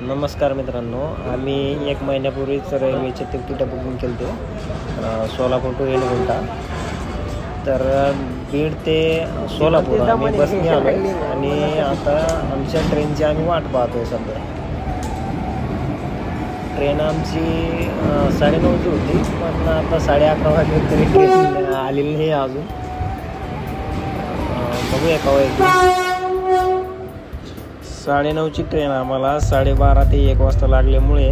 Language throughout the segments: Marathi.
नमस्कार मित्रांनो, आम्ही 1 महिन्यापूर्वीच रेल्वेचे तिकीट बुकिंग केले होते सोलापूर टू रेणीगुंटा. तर बीड ते सोलापूर आम्ही बसने आलो आहे आणि आता आमच्या ट्रेनची आम्ही वाट पाहतो आहे. सध्या ट्रेन आमची 9:30ची होती, पण आता 11:30 वाजले तरी ट्रेन आलेली नाही अजून. बघूया का 9:30ची ट्रेन आम्हाला 12:30 ते 1 वाजता लागल्यामुळे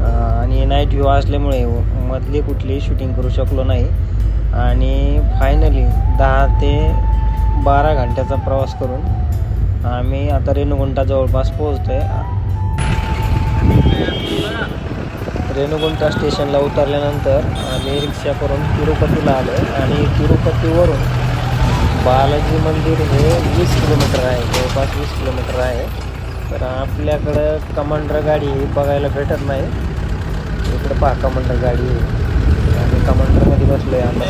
आणि नाईट व्ह्यू असल्यामुळे मधली कुठली शूटिंग करू शकलो नाही आणि फायनली 10 ते 12 घंट्याचा प्रवास करून आम्ही आता रेणीगुंटा जवळपास पोहोचतो आहे. रेणीगुंटा स्टेशनला उतरल्यानंतर आम्ही रिक्षा करून तिरुपतीला आलो आणि तिरुपतीवरून बालाजी मंदिर हे 20 किलोमीटर आहे, जवळपास 20 किलोमीटर आहे. तर आपल्याकडं कमांडर गाडी बघायला भेटत नाही. इकडं पहा कमांडर गाडी आहे आणि कमांडरमध्ये बसलो आहे आता.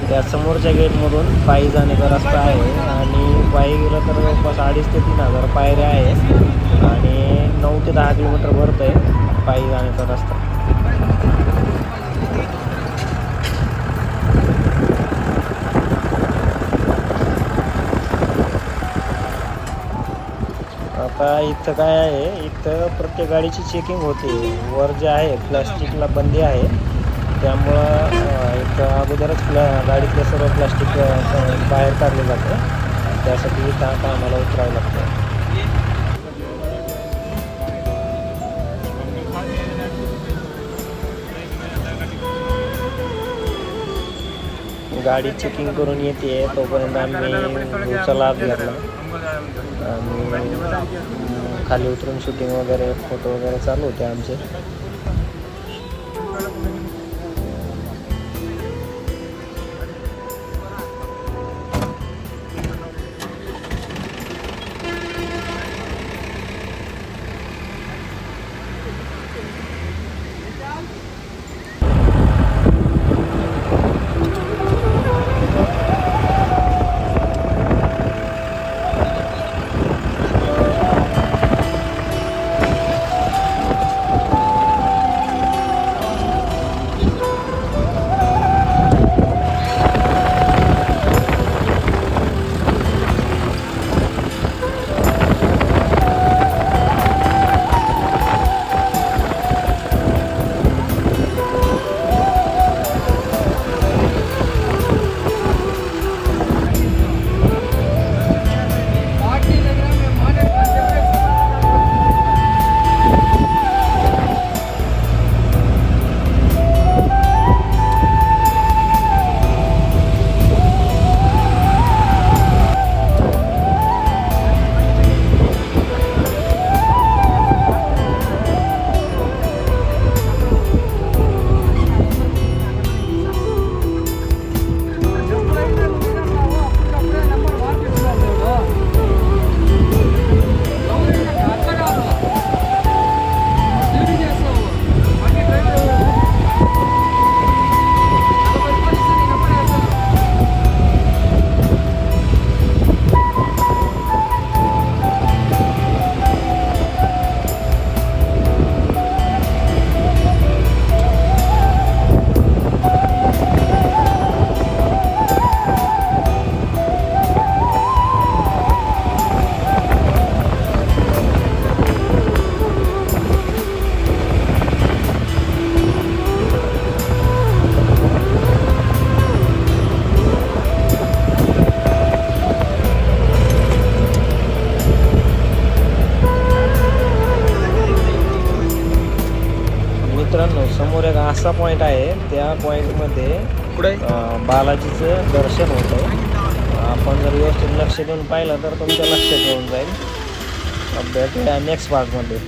त्या समोरच्या गेटमधून पायी जाण्याचा रस्ता आहे आणि पायी गेलं तर जवळपास 2,500 ते 3,000 पायऱ्या आहे आणि 9 ते 10 किलोमीटर भरत आहे पायी जाण्याचा रस्ता. आता इथं काय आहे, इथं प्रत्येक गाडीची चेकिंग होते. वर जे आहे प्लास्टिकला बंदी आहे, त्यामुळं इथं अगोदरच गाडीतलं सर्व प्लास्टिक बाहेर काढलं जातं. त्यासाठी इथं आता आम्हाला उतरावं लागतं. गाडी चेकिंग करून येते तोपर्यंत आम्ही पुढचा लाभ घेतला आणि खाली उतरून शूटिंग वगैरे फोटो वगैरे चालू होते आमचे. मित्रांनो, समोर एक असा पॉईंट आहे, त्या पॉईंटमध्ये बालाजीचं दर्शन होतं. आपण जर व्यवस्थित लक्ष देऊन पाहिलं तर तुमच्या लक्षात येऊन जाईल. भेटूया नेक्स्ट पार्टमध्ये.